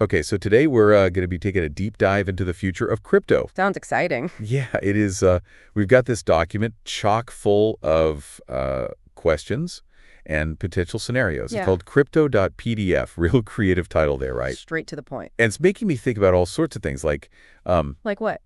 Okay, so today we're going to be taking a deep dive into the future of crypto. Sounds exciting. Yeah, it is. We've got this document chock full of questions and potential scenarios. It's Yeah. called crypto.pdf. Real creative title there, right? Straight to the point. And it's making me think about all sorts of things Like what?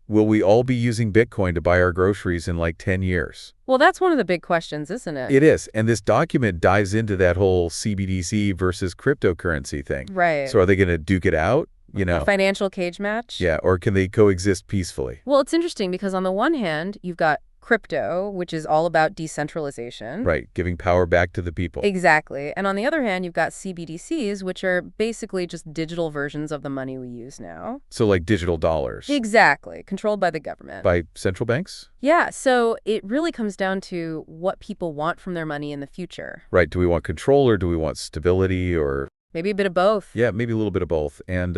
will we all be using Bitcoin to buy our groceries in like 10 years? Well, that's one of the big questions, isn't it? It is. And this document dives into that whole CBDC versus cryptocurrency thing. Right. So are they going to duke it out? A financial cage match? Yeah, or can they coexist peacefully? Well, it's interesting because on the one hand, you've got crypto, which is all about decentralization. Right, giving power back to the people. Exactly. And on the other hand, you've got CBDCs, which are basically just digital versions of the money we use now. So like digital dollars. Exactly. Controlled by the government. By central banks? Yeah. So it really comes down to what people want from their money in the future. Right, do we want control or do we want stability or... Maybe a bit of both. Yeah, maybe a little bit of both. And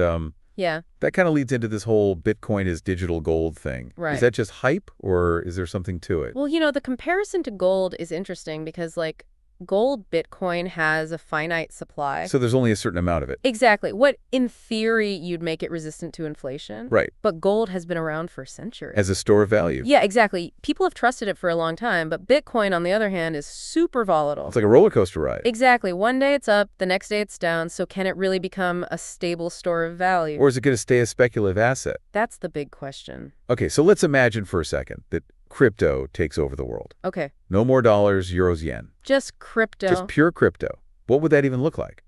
Yeah. that kind of leads into this whole Bitcoin is digital gold thing. Right. Is that just hype or is there something to it? Well, the comparison to gold is interesting because, like, gold Bitcoin has a finite supply. So there's only a certain amount of it. Exactly. What, in theory, you'd make it resistant to inflation. Right. But gold has been around for centuries. As a store of value. Yeah, exactly. People have trusted it for a long time, but Bitcoin, on the other hand, is super volatile. It's like a roller coaster ride. Exactly. One day it's up, the next day it's down, so can it really become a stable store of value? Or is it going to stay a speculative asset? That's the big question. Okay, so let's imagine for a second that crypto takes over the world. Okay. No more dollars, euros, yen. Just crypto. Just pure crypto. What would that even look like?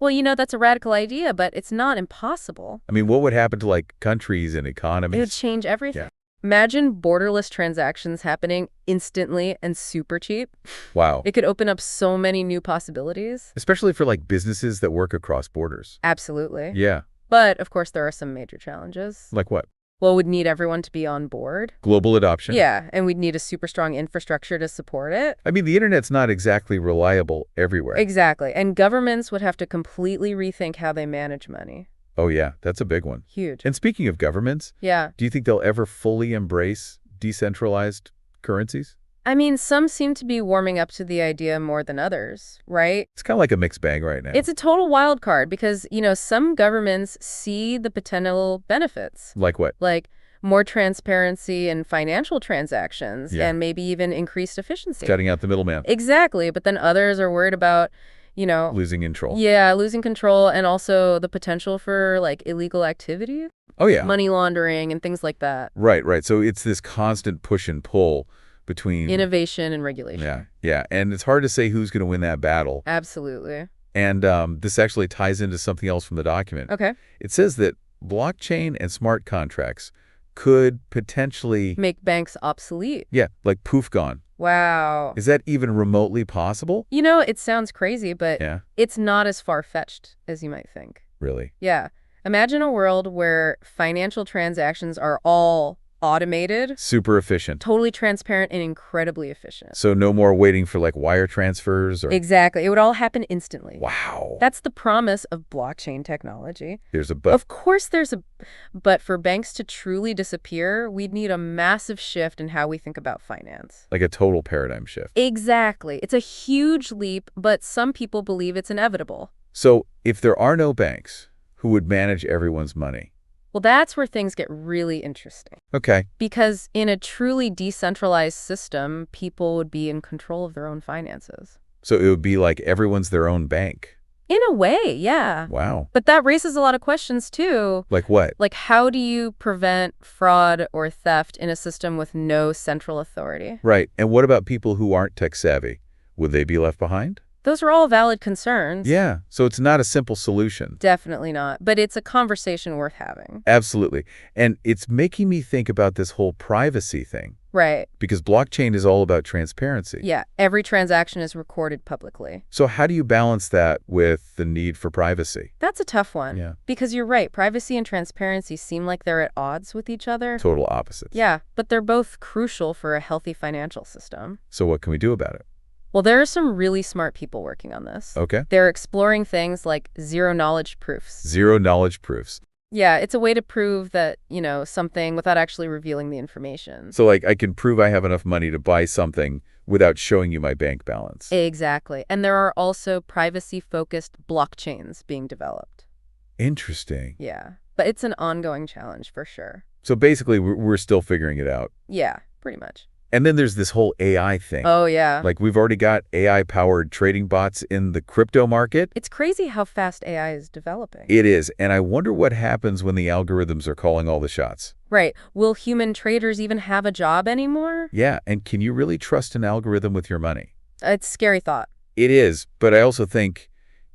Well, that's a radical idea, but it's not impossible. I mean, what would happen to like countries and It would economies? change everything. Yeah. Imagine borderless transactions happening instantly and super cheap. Wow. It could open up so many new possibilities. Especially for like businesses that work across borders. Absolutely. Yeah. But, of course, there are some major challenges. Like what? Well, we'd need everyone to be on board. Global adoption. Yeah, and we'd need a super strong infrastructure to support it. I mean, the internet's not exactly reliable everywhere. Exactly. And governments would have to completely rethink how they manage money. Oh, yeah. That's a big one. Huge. And speaking of governments, Yeah. do you think they'll ever fully embrace decentralized currencies? I mean, some seem to be warming up to the idea more than others, right? It's kind of like a mixed bag right now. It's a total wild card because, some governments see the potential benefits, Like what? like more transparency in financial transactions Yeah. and maybe even increased efficiency. Cutting out the middleman. Exactly. But then others are worried about, Losing control. yeah, losing control and also the potential for like illegal activity, Oh, yeah. money laundering and things like that, Right, right. So it's this constant push and pull between... innovation and regulation. Yeah, yeah. And it's hard to say who's going to win that battle. Absolutely. And this actually ties into something else from the document. Okay. It says that blockchain and smart contracts could potentially... Make banks obsolete. Yeah, like poof gone. Wow. Is that even remotely possible? It sounds crazy, but Yeah, it's not as far-fetched as you might think. really. Yeah. Imagine a world where financial transactions are all automated, Super efficient. totally transparent, and incredibly efficient. So no more waiting for like wire transfers or... Exactly. It would all happen instantly. Wow. That's the promise of blockchain technology. There's a but. Of course there's a... But for banks to truly disappear, we'd need a massive shift in how we think about finance. Like a total paradigm shift. Exactly. It's a huge leap, but some people believe it's inevitable. So if there are no banks, who would manage everyone's money? Well, that's where things get really interesting. Okay. Because in a truly decentralized system, people would be in control of their own finances. So it would be like everyone's their own bank. In a way, yeah. Wow. But that raises a lot of questions, too. Like what? Like, how do you prevent fraud or theft in a system with no central authority? Right. And what about people who aren't tech savvy? Would they be left behind? Those are all valid concerns. Yeah. So it's not a simple solution. Definitely not. But it's a conversation worth having. Absolutely. And it's making me think about this whole privacy thing. Right. Because blockchain is all about transparency. Yeah. Every transaction is recorded publicly. So how do you balance that with the need for privacy? That's a tough one. Yeah. Because you're right. Privacy and transparency seem like they're at odds with each other. Total opposites. Yeah. But they're both crucial for a healthy financial system. So what can we do about it? Well, there are some really smart people working on this. Okay. They're exploring things like zero-knowledge proofs. Zero-knowledge proofs. Yeah, it's a way to prove that, something without actually revealing the information. So like I can prove I have enough money to buy something without showing you my bank balance. Exactly. And there are also privacy-focused blockchains being developed. Interesting. Yeah. But it's an ongoing challenge for sure. So basically, we're still figuring it out. Yeah, pretty much. And then there's this whole AI thing. Oh, yeah. Like, we've already got AI-powered trading bots in the crypto market. It's crazy how fast AI is developing. It is, and I wonder what happens when the algorithms are calling all the shots. Right. Will human traders even have a job anymore? Yeah, and can you really trust an algorithm with your money? It's a scary thought. It is, but I also think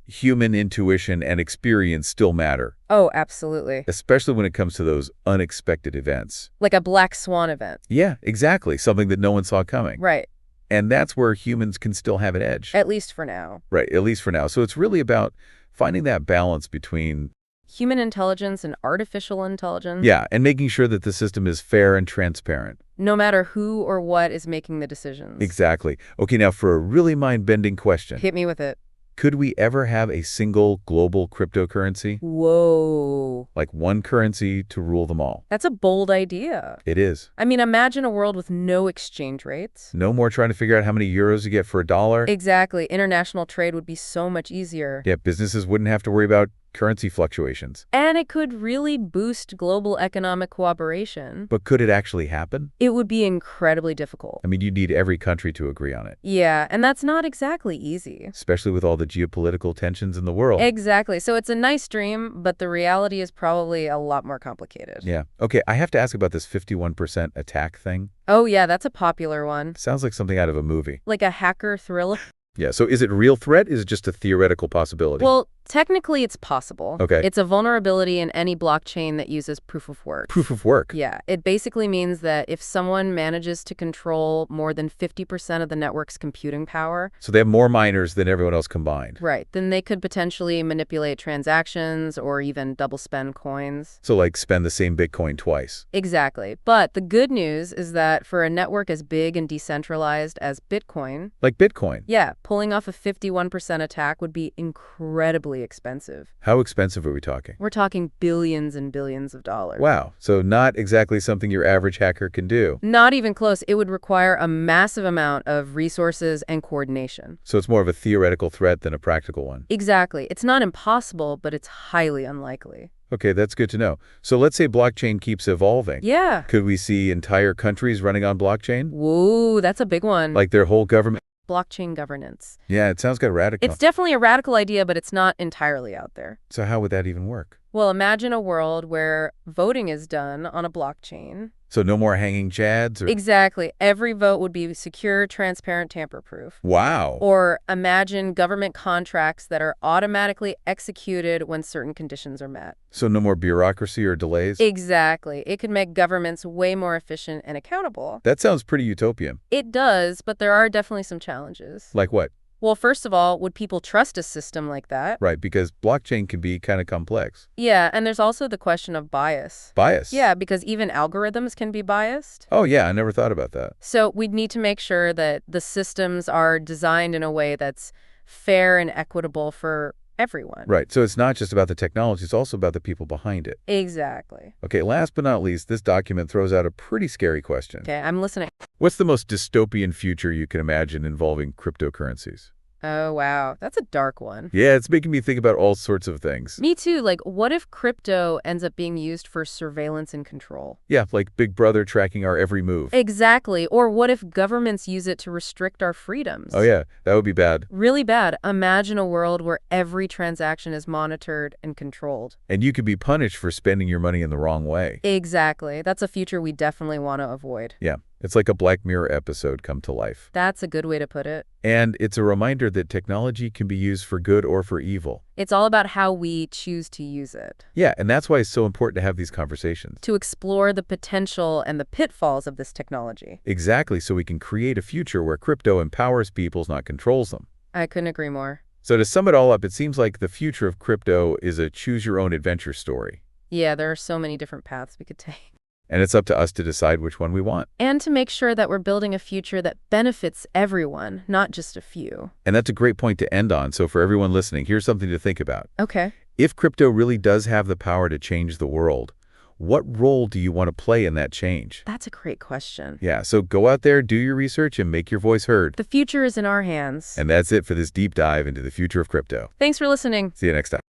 human intuition and experience still matter, Oh, absolutely. especially when it comes to those unexpected events. Like a black swan event. Yeah, exactly, something that no one saw coming. Right. And that's where humans can still have an edge. At least for now. Right, at least for now. So it's really about finding that balance between, Human intelligence and artificial intelligence. yeah, and making sure that the system is fair and transparent. No matter who or what is making the decisions. Exactly. Okay, now for a really mind-bending question. Hit me with it. Could we ever have a single global cryptocurrency? Whoa. Like one currency to rule them all? That's a bold idea. It is. I mean, imagine a world with no exchange rates. No more trying to figure out how many euros you get for a dollar. Exactly. International trade would be so much easier. Yeah, businesses wouldn't have to worry about currency fluctuations. And it could really boost global economic cooperation. But could it actually happen? It would be incredibly difficult. I mean, you'd need every country to agree on it, Yeah, and that's not exactly easy. especially with all the geopolitical tensions in the world. Exactly. So it's a nice dream, but the reality is probably a lot more complicated. Yeah. Okay, I have to ask about this 51% attack thing. Oh, yeah, that's a popular one. Sounds like something out of a movie. Like a hacker thriller. Yeah, so is it a real threat? Is it just a theoretical possibility? Well, technically it's possible. Okay. It's a vulnerability in any blockchain that uses proof of work. Proof of work. Yeah, it basically means that if someone manages to control more than 50% of the network's computing power, So they have more miners than everyone else combined. right, then they could potentially manipulate transactions or even double spend coins. So like spend the same Bitcoin twice. Exactly. But the good news is that for a network as big and decentralized as Bitcoin, Like Bitcoin. yeah, pulling off a 51% attack would be incredibly expensive. How expensive are we talking? We're talking billions and billions of dollars. Wow. So not exactly something your average hacker can do. Not even close. It would require a massive amount of resources and coordination. So it's more of a theoretical threat than a practical one. Exactly. It's not impossible, but it's highly unlikely. Okay, that's good to know. So let's say blockchain keeps evolving. Yeah. Could we see entire countries running on blockchain? Whoa, that's a big one. Like their whole government? blockchain governance. Yeah, it sounds kind of radical. It's definitely a radical idea, but it's not entirely out there. So how would that even work? Well, imagine a world where voting is done on a blockchain. So no more hanging chads? Or... Exactly. Every vote would be secure, transparent, tamper-proof. Wow. Or imagine government contracts that are automatically executed when certain conditions are met. So no more bureaucracy or delays? Exactly. It could make governments way more efficient and accountable. That sounds pretty utopian. It does, but there are definitely some challenges. Like what? Well, first of all, would people trust a system like that? Right, because blockchain can be kind of complex. Yeah, and there's also the question of bias. Bias? Yeah, because even algorithms can be biased. Oh, yeah, I never thought about that. So we'd need to make sure that the systems are designed in a way that's fair and equitable for everyone. Right, so it's not just about the technology, it's also about the people behind it. Exactly. Okay, last but not least, this document throws out a pretty scary question. Okay, I'm listening. What's the most dystopian future you can imagine involving cryptocurrencies? Oh, wow. That's a dark one. Yeah, it's making me think about all sorts of things. Me too. Like, what if crypto ends up being used for surveillance and control? Yeah, like Big Brother tracking our every move. Exactly. Or what if governments use it to restrict our freedoms? Oh yeah, that would be bad. Really bad. Imagine a world where every transaction is monitored and controlled. And you could be punished for spending your money in the wrong way. Exactly. That's a future we definitely want to avoid. Yeah, it's like a Black Mirror episode come to life. That's a good way to put it. And it's a reminder that technology can be used for good or for evil. It's all about how we choose to use it. Yeah, and that's why it's so important to have these conversations. To explore the potential and the pitfalls of this technology. Exactly, so we can create a future where crypto empowers people, not controls them. I couldn't agree more. So to sum it all up, it seems like the future of crypto is a choose-your-own-adventure story. Yeah, there are so many different paths we could take. And it's up to us to decide which one we want. And to make sure that we're building a future that benefits everyone, not just a few. And that's a great point to end on. So for everyone listening, here's something to think about. Okay. If crypto really does have the power to change the world, what role do you want to play in that change? That's a great question. Yeah, so go out there, do your research, and make your voice heard. The future is in our hands. And that's it for this deep dive into the future of crypto. Thanks for listening. See you next time.